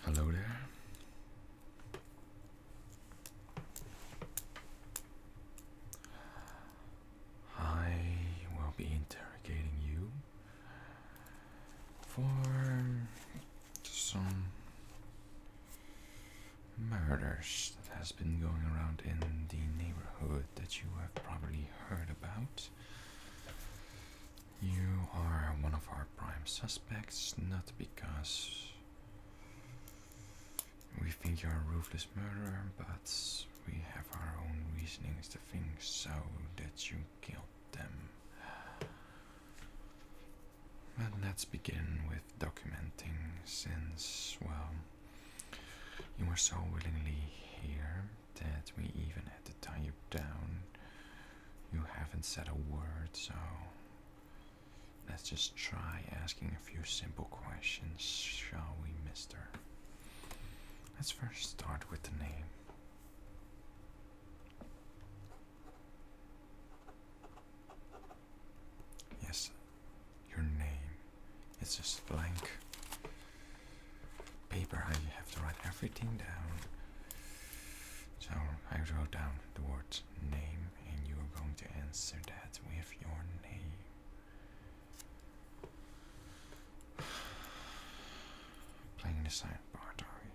Hello there. I will be interrogating you for some murders that has been going around in the neighborhood that you have probably heard about. You are one of our prime suspects, not because we think you're a ruthless murderer, but we have our own reasonings to think so that you killed them. But let's begin with documenting, since, well, you were so willingly here that we even had to tie you down. You haven't said a word, so let's just try asking a few simple questions, shall we, mister? Let's first start with the name. Yes, your name. It's just blank paper. I have to write everything down. So I wrote down the word name, and you are going to answer that with your name. Playing the silent part, are we?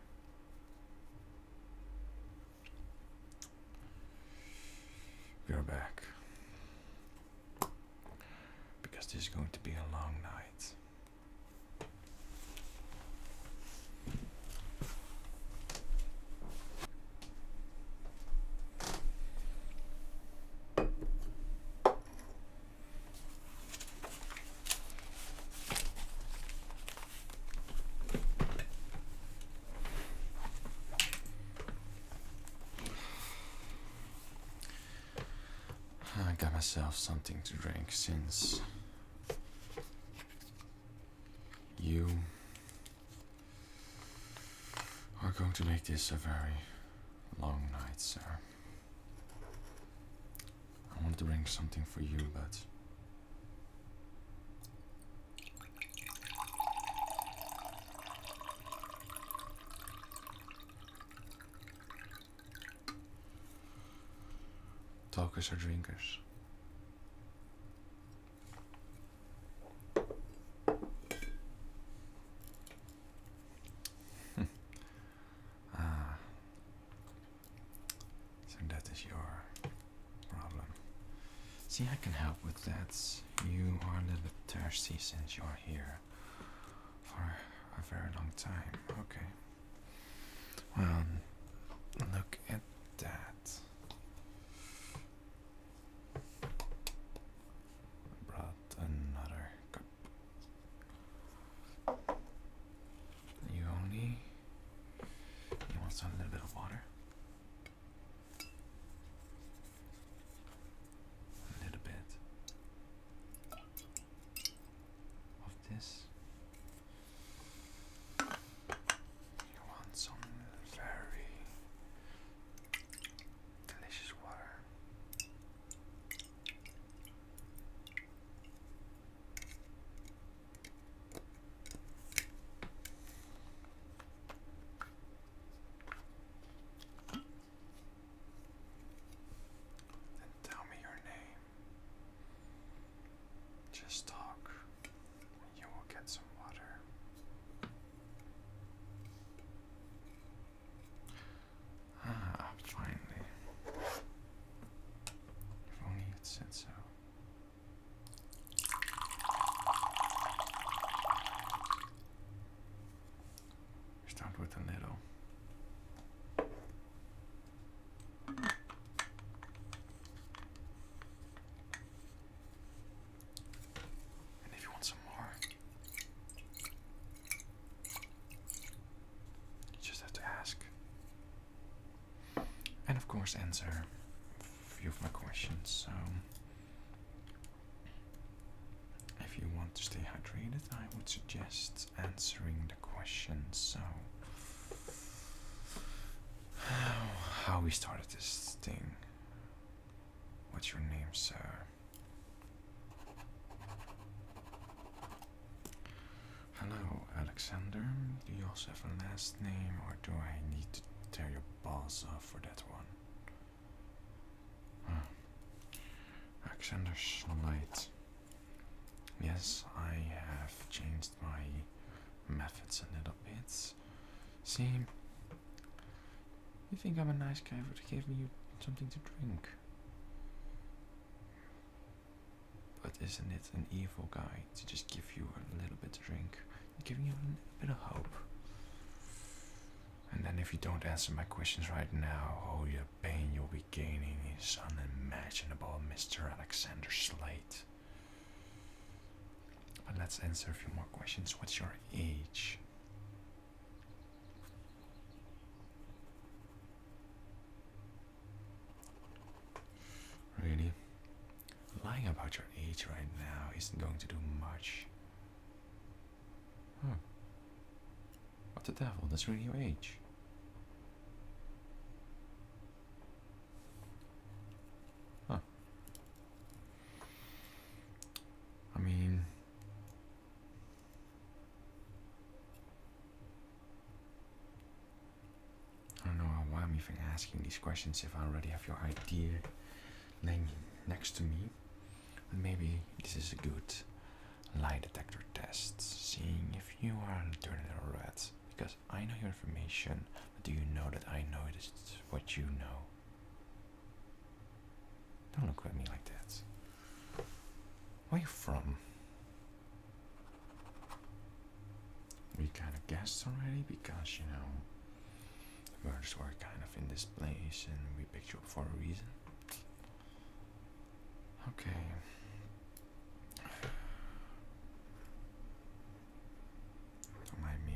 We're back. Because this is going to be a long night. I got myself something to drink since you are going to make this a very long night, sir. I wanted to bring something for you, but talkers are drinkers. So that is your problem. See, I can help with that. You are a little bit thirsty since you're here for a very long time. Okay. Well, look at that. Brought another cup. You want some little bit of water? A little bit of this. You want some very delicious water. Then tell me your name. Just talk. You will get some water. Finally. If only you'd said so. Start with a little. And if you want some more, you just have to ask. And of course answer a few of my questions. So if you want to stay hydrated, I would suggest answering the questions. So how we started this thing. What's your name, sir? Hello, Alex. Alexander, do you also have a last name, or do I need to tell your boss off for that one? Alexander Slight. Yes, I have changed my methods a little bit. See, you think I'm a nice guy for giving you something to drink. But isn't it an evil guy to just give you a little bit to drink, giving you a little bit of hope? And then if you don't answer my questions right now, oh, the pain you'll be gaining is unimaginable, Mr. Alexander Slate. But let's answer a few more questions. What's your age? Really? Lying about your age right now isn't going to do much. Huh. What the devil? That's really your age. Huh. I mean, I don't know why I'm even asking these questions if I already have your idea laying next to me. But maybe this is a good lie detector test, seeing if you are turning a rat. Because I know your information, but do you know that I know it's what you know? Don't look at me like that. Where are you from? We kind of guessed already, because, you know, the murders were kind of in this place and we picked you up for a reason. Okay. Don't mind me.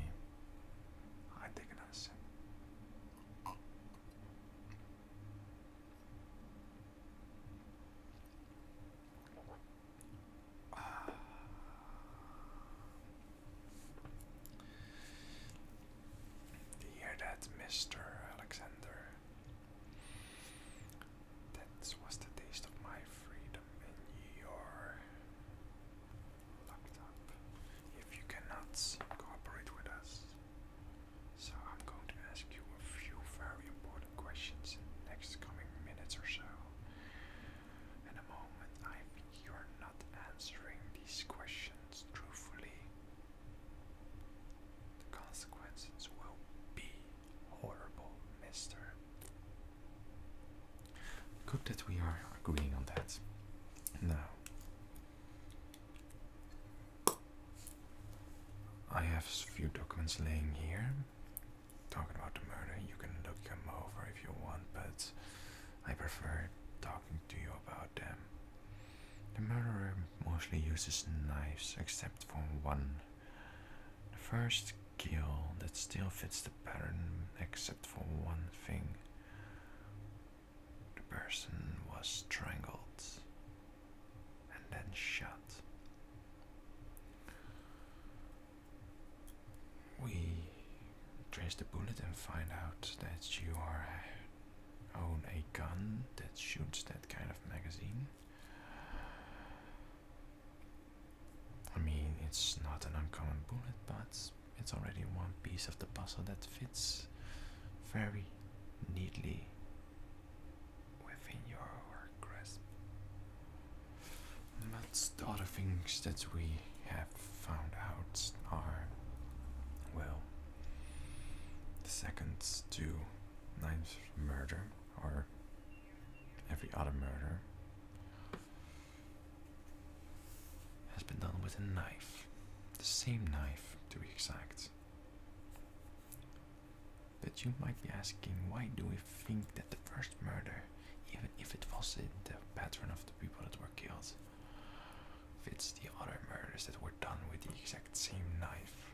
I take another sip. Do you hear that, Mr. Alexander? That was the taste of my freedom, and you're locked up if you cannot cooperate with us. So I'm going to ask you a few very important questions in the next coming minutes or so. In a moment I think you're not answering these questions truthfully, the consequences will be horrible, mister. Good that we are agreeing on that. Now, I have a few documents laying here talking about the murder. You can look them over if you want, but I prefer talking to you about them. The murderer mostly uses knives, except for one. The first kill that still fits the pattern, except for one thing. The person was strangled and then shot. We trace the bullet and find out that you own a gun that shoots that kind of magazine. I mean, it's not an uncommon bullet, but it's already one piece of the puzzle that fits very neatly within your grasp. But the other things that we have found out are, well, the second to ninth murder, or every other murder, has been done with a knife. The same knife, to be exact. But you might be asking, why do we think that the first murder, even if it was in the pattern of the people that were killed, fits the other murders that were done with the exact same knife?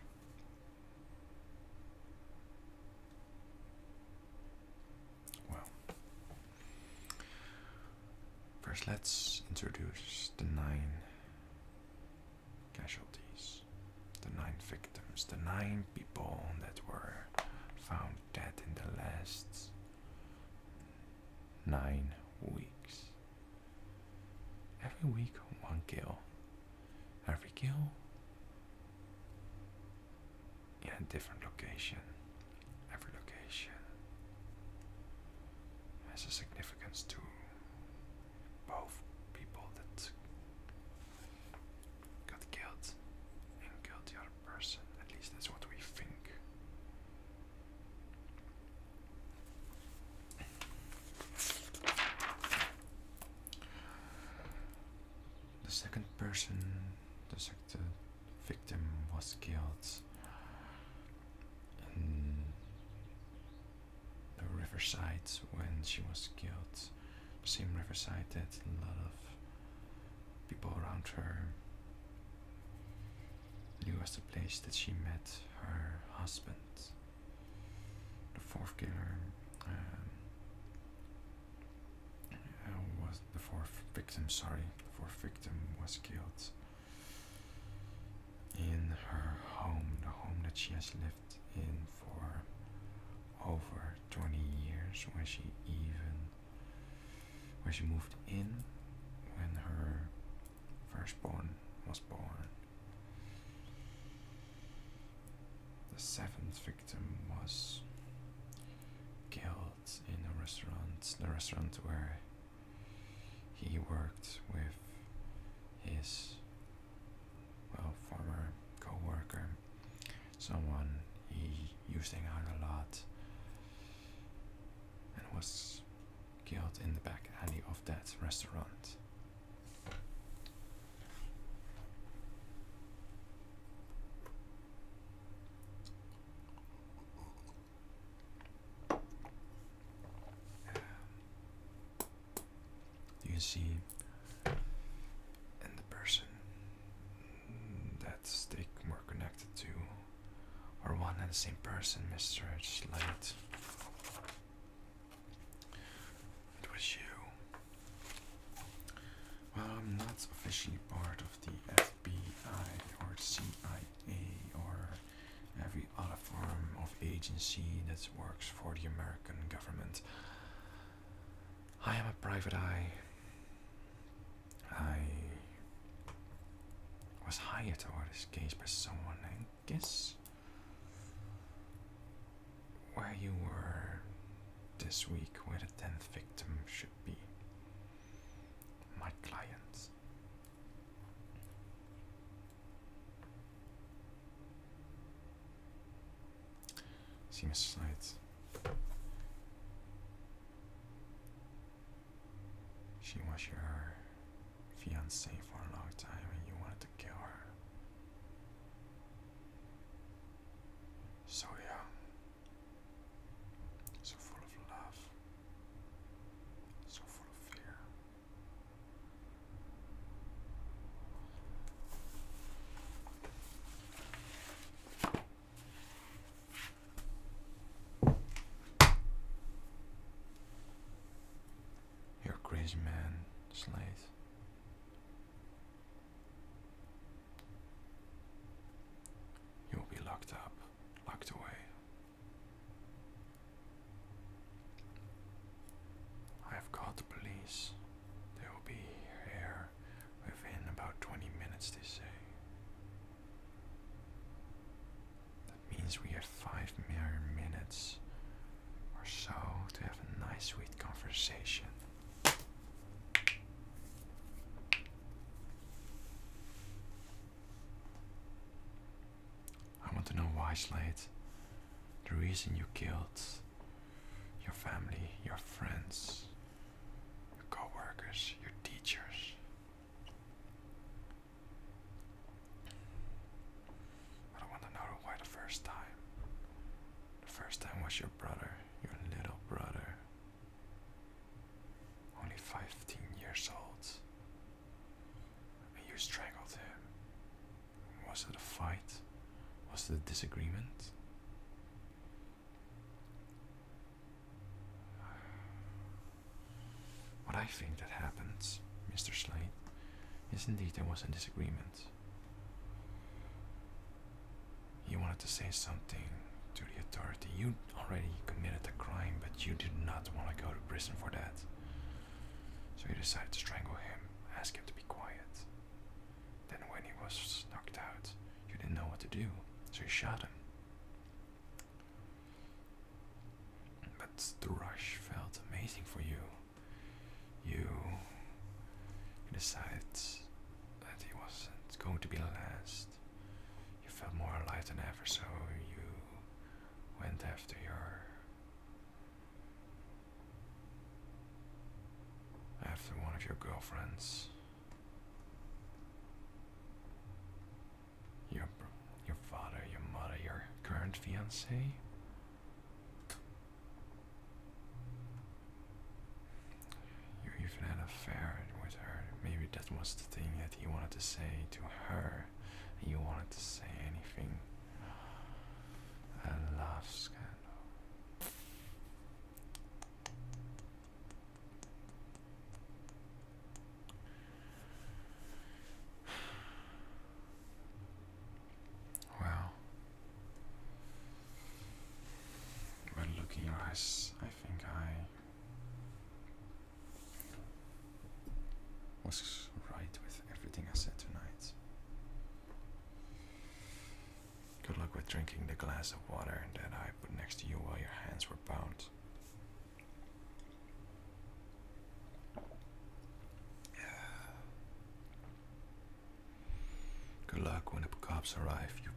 Well, first let's introduce the 9 casualties, the 9 victims, the 9 people that were found dead in the last 9 weeks. Every week, one kill. Every kill different location. Every location has a significance to both people that got killed and killed the other person. At least that's what we think. The second person, the victim, was killed in the riverside when she was killed. The same riverside that a lot of people around her knew as the place that she met her husband. The fourth killer was the fourth victim. The fourth victim was killed in her home, the home that she has lived in for over 20 years, where she moved in when her firstborn was born. The seventh victim was killed in a restaurant, the restaurant where he worked with his former co-worker, someone he used to hang out a lot, and was killed in the back alley of that restaurant. Do you see? And the person that they were connected to are one and the same person, Mr. Slate. It was you. Well, I'm not officially part of the FBI or CIA or every other form of agency that works for the American government. I am a private eye. I was hired over this case by someone, I guess, where you were this week, where the 10th victim should be. My client. See, Mr. Slate. She was your fiancée for a long time and you wanted to kill her. So young. So full of love. So full of fear. You're a crazy man, Slate. You'll be locked up, locked away. I have called the police. They will be here within about 20 minutes, they say. That means we have 5 mere minutes or so to have a nice, sweet conversation. I want to know why, Slate. The reason you killed your family, your friends, your co-workers, your teachers. But I want to know why the first time. The first time was your brother, your little brother. Only 15 years old. And you strangled him. Was it a fight? Was it a disagreement? What I think that happened, Mr. Slate, is indeed there was a disagreement. You wanted to say something to the authority. You already committed a crime, but you did not want to go to prison for that. So you decided to strangle him, ask him to be quiet. Then when he was knocked out, you didn't know what to do, so you shot him. that the rush felt amazing for you. You decided that it wasn't going to be the last. You felt more alive than ever, so you went after one of your girlfriends. Your father, your mother, your current fiancé. You even had an affair with her. Maybe that was the thing that he wanted to say to her, and you wanted to say anything. A love scandal. Well, by looking in your eyes, I think I was right with everything I said tonight. Good luck with drinking the glass of water that I put next to you while your hands were bound. Good luck when the cops arrive. You